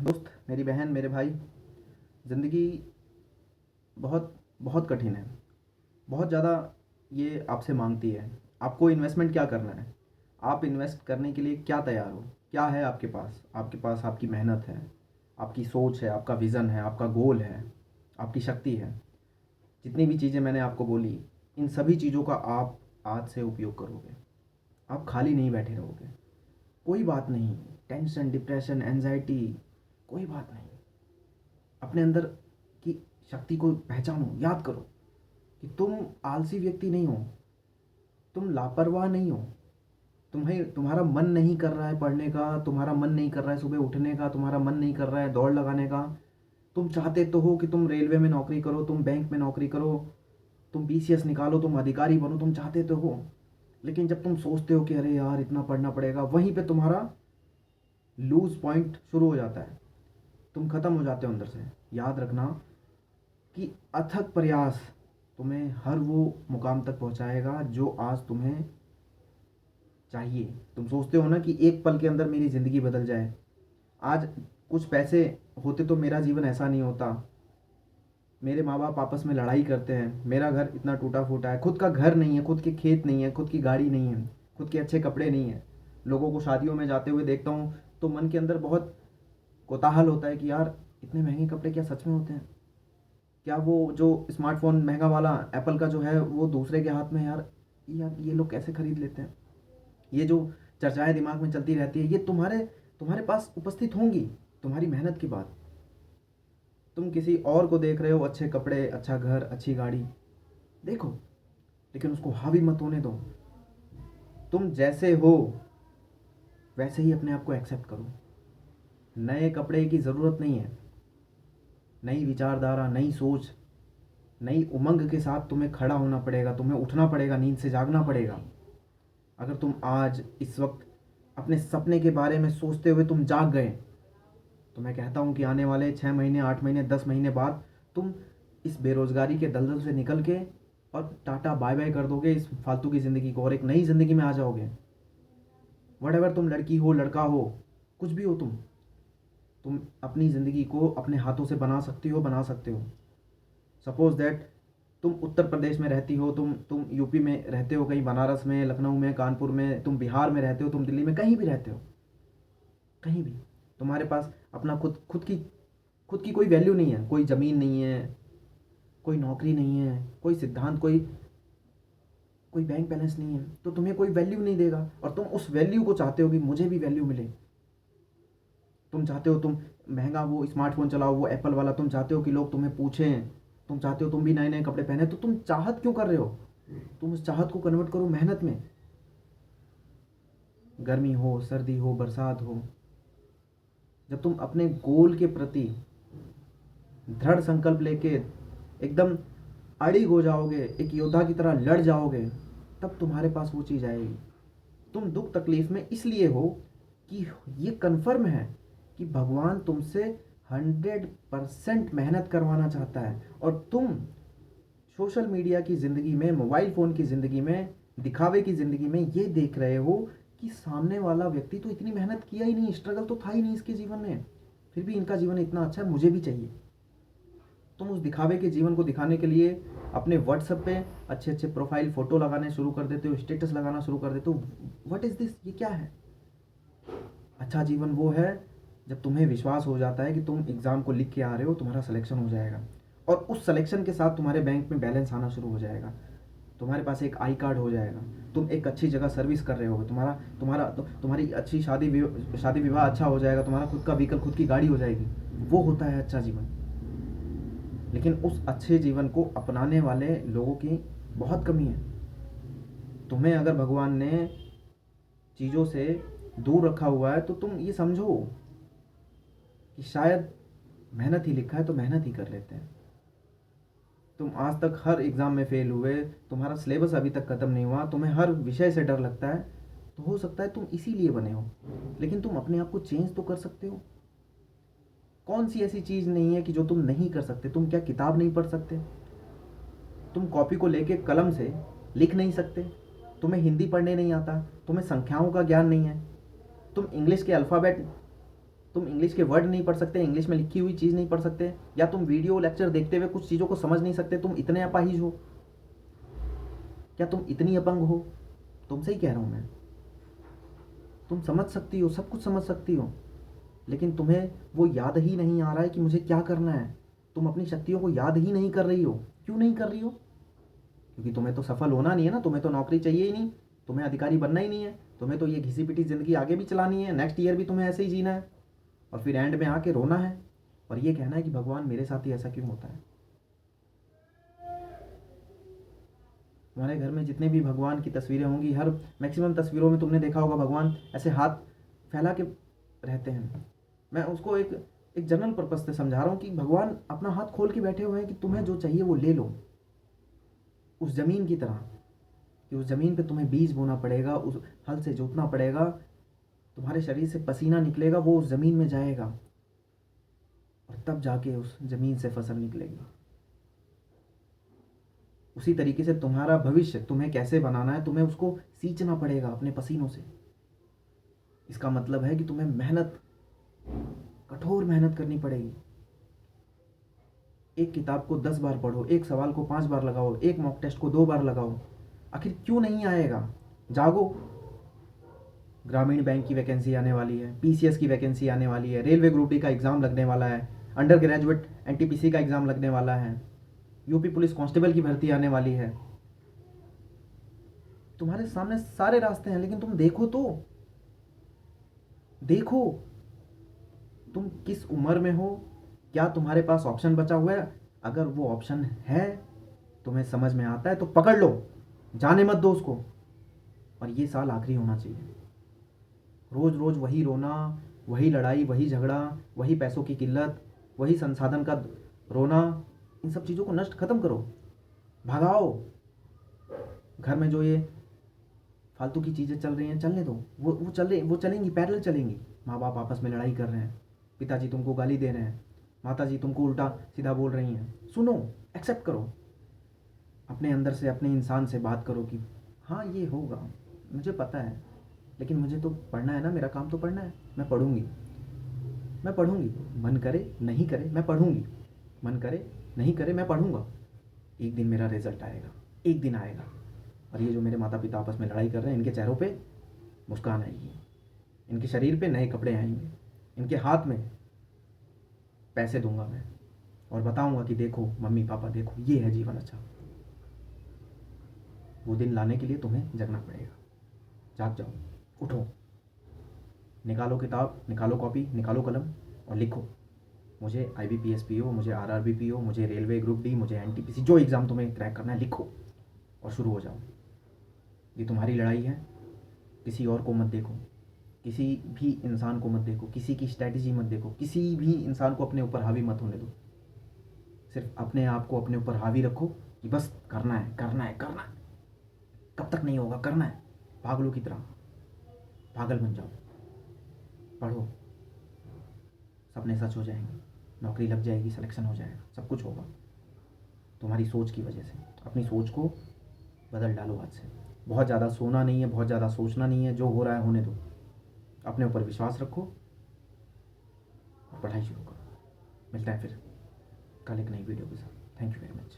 दोस्त, मेरी बहन, मेरे भाई, ज़िंदगी बहुत बहुत कठिन है। बहुत ज़्यादा ये आपसे मांगती है। आपको इन्वेस्टमेंट क्या करना है? आप इन्वेस्ट करने के लिए क्या तैयार हो? क्या है आपके पास? आपके पास आपकी मेहनत है, आपकी सोच है, आपका विज़न है, आपका गोल है, आपकी शक्ति है। जितनी भी चीज़ें मैंने आपको बोली, इन सभी चीज़ों का आप आज से उपयोग करोगे। आप खाली नहीं बैठे रहोगे। कोई बात नहीं, टेंशन, डिप्रेशन, एंजाइटी, कोई बात नहीं। अपने अंदर की शक्ति को पहचानो, याद करो कि तुम आलसी व्यक्ति नहीं हो, तुम लापरवाह नहीं हो। तुम्हारा मन नहीं कर रहा है पढ़ने का, तुम्हारा मन नहीं कर रहा है सुबह उठने का, तुम्हारा मन नहीं कर रहा है दौड़ लगाने का। तुम चाहते तो हो कि तुम रेलवे में नौकरी करो, तुम बैंक में नौकरी करो, तुम बीसीएस निकालो, तुम अधिकारी बनो, तुम चाहते तो हो। लेकिन जब तुम सोचते हो कि अरे यार इतना पढ़ना पड़ेगा, वहीं पे तुम्हारा लूज पॉइंट शुरू हो जाता है। तुम ख़त्म हो जाते हो अंदर से। याद रखना कि अथक प्रयास तुम्हें हर वो मुकाम तक पहुंचाएगा जो आज तुम्हें चाहिए। तुम सोचते हो ना कि एक पल के अंदर मेरी ज़िंदगी बदल जाए। आज कुछ पैसे होते तो मेरा जीवन ऐसा नहीं होता। मेरे माँ बाप आपस में लड़ाई करते हैं, मेरा घर इतना टूटा फूटा है, खुद का घर नहीं है, खुद के खेत नहीं है, खुद की गाड़ी नहीं है, खुद के अच्छे कपड़े नहीं है। लोगों को शादियों में जाते हुए देखता हूँ तो मन के अंदर बहुत कोताहल होता है कि यार इतने महंगे कपड़े क्या सच में होते हैं? क्या वो जो स्मार्टफोन महंगा वाला एप्पल का जो है वो दूसरे के हाथ में, यार ये लोग कैसे खरीद लेते हैं? ये जो चर्चाएं दिमाग में चलती रहती है, ये तुम्हारे तुम्हारे पास उपस्थित होंगी तुम्हारी मेहनत की बात। तुम किसी और को देख रहे हो, अच्छे कपड़े, अच्छा घर, अच्छी गाड़ी, देखो, लेकिन उसको हावी मत होने दो। तुम जैसे हो वैसे ही अपने आप को एक्सेप्ट करो। नए कपड़े की ज़रूरत नहीं है। नई विचारधारा, नई सोच, नई उमंग के साथ तुम्हें खड़ा होना पड़ेगा, तुम्हें उठना पड़ेगा, नींद से जागना पड़ेगा। अगर तुम आज इस वक्त अपने सपने के बारे में सोचते हुए तुम जाग गए, तो मैं कहता हूँ कि आने वाले 6 महीने, 8 महीने, 10 महीने बाद तुम इस बेरोज़गारी के दलदल से निकल के और टाटा बाय बाय कर दोगे इस फालतू की ज़िंदगी को और एक नई ज़िंदगी में आ जाओगे। वट एवर, तुम लड़की हो, लड़का हो, कुछ भी हो, तुम अपनी ज़िंदगी को अपने हाथों से बना सकती हो, बना सकते हो। सपोज दैट तुम उत्तर प्रदेश में रहती हो, तुम यूपी में रहते हो, कहीं बनारस में, लखनऊ में, कानपुर में, तुम बिहार में रहते हो, तुम दिल्ली में, कहीं भी रहते हो, कहीं भी तुम्हारे पास अपना खुद की कोई वैल्यू नहीं है, कोई ज़मीन नहीं है, कोई नौकरी नहीं है, कोई सिद्धांत, कोई कोई बैंक बैलेंस नहीं है, तो तुम्हें कोई वैल्यू नहीं देगा। और तुम उस वैल्यू को चाहते हो कि मुझे भी वैल्यू मिले। तुम चाहते हो तुम महंगा वो स्मार्टफोन चलाओ, वो एप्पल वाला, तुम चाहते हो कि लोग तुम्हें पूछें, तुम चाहते हो तुम भी नए नए कपड़े पहने, तो तुम चाहत क्यों कर रहे हो? तुम उस चाहत को कन्वर्ट करो मेहनत में। गर्मी हो, सर्दी हो, बरसात हो, जब तुम अपने गोल के प्रति दृढ़ संकल्प लेके एकदम अड़िग हो जाओगे, एक योद्धा की तरह लड़ जाओगे, तब तुम्हारे पास वो चीज़ आएगी। तुम दुख तकलीफ में इसलिए हो कि ये कन्फर्म है कि भगवान तुमसे 100% मेहनत करवाना चाहता है, और तुम सोशल मीडिया की ज़िंदगी में, मोबाइल फ़ोन की ज़िंदगी में, दिखावे की ज़िंदगी में ये देख रहे हो कि सामने वाला व्यक्ति तो इतनी मेहनत किया ही नहीं, स्ट्रगल तो था ही नहीं इसके जीवन में, फिर भी इनका जीवन इतना अच्छा है, मुझे भी चाहिए। तुम उस दिखावे के जीवन को दिखाने के लिए अपने व्हाट्सएप पे अच्छे अच्छे प्रोफाइल फ़ोटो लगाने शुरू कर देते हो, स्टेटस लगाना शुरू कर देते हो। What is this? ये क्या है? अच्छा जीवन वो है जब तुम्हें विश्वास हो जाता है कि तुम एग्ज़ाम को लिख के आ रहे हो, तुम्हारा सिलेक्शन हो जाएगा, और उस सिलेक्शन के साथ तुम्हारे बैंक में बैलेंस आना शुरू हो जाएगा, तुम्हारे पास एक आई कार्ड हो जाएगा, तुम एक अच्छी जगह सर्विस कर रहे होगे, तुम्हारी अच्छी शादी विवाह अच्छा हो जाएगा, तुम्हारा खुद का व्हीकल, खुद की गाड़ी हो जाएगी। वो होता है अच्छा जीवन। लेकिन उस अच्छे जीवन को अपनाने वाले लोगों की बहुत कमी है। तुम्हें अगर भगवान ने चीज़ों से दूर रखा हुआ है तो तुम ये समझो कि शायद मेहनत ही लिखा है, तो मेहनत ही कर लेते हैं। तुम आज तक हर एग्ज़ाम में फेल हुए, तुम्हारा सिलेबस अभी तक ख़त्म नहीं हुआ, तुम्हें हर विषय से डर लगता है, तो हो सकता है तुम इसीलिए बने हो। लेकिन तुम अपने आप को चेंज तो कर सकते हो। कौन सी ऐसी चीज़ नहीं है कि जो तुम नहीं कर सकते? तुम क्या किताब नहीं पढ़ सकते? तुम कॉपी को लेके कलम से लिख नहीं सकते? तुम्हें हिंदी पढ़ने नहीं आता? तुम्हें संख्याओं का ज्ञान नहीं है? तुम इंग्लिश के अल्फ़ाबेट तुम इंग्लिश के वर्ड नहीं पढ़ सकते, इंग्लिश में लिखी हुई चीज़ नहीं पढ़ सकते, या तुम वीडियो लेक्चर देखते हुए कुछ चीज़ों को समझ नहीं सकते, तुम इतने अपाहिज हो? क्या तुम इतनी अपंग हो? तुमसे ही कह रहा हूँ मैं। तुम समझ सकती हो, सब कुछ समझ सकती हो, लेकिन तुम्हें वो याद ही नहीं आ रहा है कि मुझे क्या करना है। तुम अपनी शक्तियों को याद ही नहीं कर रही हो। क्यों नहीं कर रही हो? क्योंकि तुम्हें तो सफल होना नहीं है ना, तुम्हें तो नौकरी चाहिए ही नहीं, तुम्हें अधिकारी बनना ही नहीं है, तुम्हें तो ये घिसी पिटी ज़िंदगी आगे भी चलानी है, नेक्स्ट ईयर भी तुम्हें ऐसे ही जीना है, और फिर एंड में आके रोना है और ये कहना है कि भगवान मेरे साथ ही ऐसा क्यों होता है। तुम्हारे घर में जितने भी भगवान की तस्वीरें होंगी, हर मैक्सिमम तस्वीरों में तुमने देखा होगा भगवान ऐसे हाथ फैला के रहते हैं। मैं उसको एक एक जनरल पर्पज से समझा रहा हूँ कि भगवान अपना हाथ खोल के बैठे हुए हैं कि तुम्हें जो चाहिए वो ले लो, उस ज़मीन की तरह, कि उस ज़मीन पे तुम्हें बीज बोना पड़ेगा, उस हल से जोतना पड़ेगा, तुम्हारे शरीर से पसीना निकलेगा, वो उस ज़मीन में जाएगा और तब जाके उस ज़मीन से फसल निकलेगी। उसी तरीके से तुम्हारा भविष्य तुम्हें कैसे बनाना है, तुम्हें उसको सींचना पड़ेगा अपने पसीनों से। इसका मतलब है कि तुम्हें मेहनत, कठोर मेहनत करनी पड़ेगी। एक किताब को 10 बार पढ़ो, एक सवाल को 5 बार लगाओ, एक मॉक टेस्ट को 2 बार लगाओ। आखिर क्यों नहीं आएगा? जागो। ग्रामीण बैंक की वैकेंसी आने वाली है, पीसीएस की वैकेंसी आने वाली है, रेलवे ग्रुप डी का एग्ज़ाम लगने वाला है, अंडर ग्रेजुएट एनटीपीसी का एग्ज़ाम लगने वाला है, यूपी पुलिस कांस्टेबल की भर्ती आने वाली है। तुम्हारे सामने सारे रास्ते हैं, लेकिन तुम देखो तो, देखो तुम किस उम्र में हो, क्या तुम्हारे पास ऑप्शन बचा हुआ है? अगर वो ऑप्शन है, तुम्हें समझ में आता है तो पकड़ लो, जाने मत दो उसको। और ये साल आखिरी होना चाहिए। रोज़ रोज़ वही रोना, वही लड़ाई, वही झगड़ा, वही पैसों की किल्लत, वही संसाधन का रोना, इन सब चीज़ों को नष्ट खत्म करो, भगाओ। घर में जो ये फालतू की चीज़ें चल रही हैं चलने दो, वो चलेंगी, पैरेलल चलेंगी। माँ बाप आपस में लड़ाई कर रहे हैं, पिताजी तुमको गाली दे रहे हैं, माताजी तुमको उल्टा सीधा बोल रही हैं, सुनो, एक्सेप्ट करो। अपने अंदर से, अपने इंसान से बात करो कि हाँ ये होगा, मुझे पता है, लेकिन मुझे तो पढ़ना है ना, मेरा काम तो पढ़ना है, मैं पढ़ूंगी, मैं पढ़ूंगी, मन करे नहीं करे मैं पढ़ूंगी, मन करे नहीं करे मैं पढ़ूंगा। एक दिन मेरा रिजल्ट आएगा, एक दिन आएगा, और ये जो मेरे माता पिता आपस में लड़ाई कर रहे हैं, इनके चेहरों पे मुस्कान आएगी, इनके शरीर पे नए कपड़े आएंगे, इनके हाथ में पैसे दूंगा मैं, और बताऊंगा कि देखो मम्मी पापा, देखो ये है जीवन अच्छा। वो दिन लाने के लिए तुम्हें जगना पड़ेगा। जाग जाओ, उठो, निकालो किताब, निकालो कॉपी, निकालो कलम और लिखो। मुझे IBPS पीओ, मुझे RRB पीओ, मुझे रेलवे ग्रुप डी, मुझे NTPC, जो एग्ज़ाम तुम्हें क्रैक करना है लिखो और शुरू हो जाओ। ये तुम्हारी लड़ाई है, किसी और को मत देखो, किसी भी इंसान को मत देखो, किसी की स्ट्रैटेजी मत देखो, किसी भी इंसान को अपने ऊपर हावी मत होने दो। सिर्फ अपने आप को अपने ऊपर हावी रखो कि बस करना है, करना है, करना है। कब तक नहीं होगा, करना है। पागलों की तरह पागल बन जाओ, पढ़ो, सपने सच हो जाएंगे, नौकरी लग जाएगी, सिलेक्शन हो जाएगा, सब कुछ होगा तुम्हारी सोच की वजह से। अपनी सोच को बदल डालो आज से। बहुत ज़्यादा सोना नहीं है, बहुत ज़्यादा सोचना नहीं है, जो हो रहा है होने दो, अपने ऊपर विश्वास रखो और पढ़ाई शुरू करो। मिलता है फिर कल एक नई वीडियो के साथ। Thank you very much.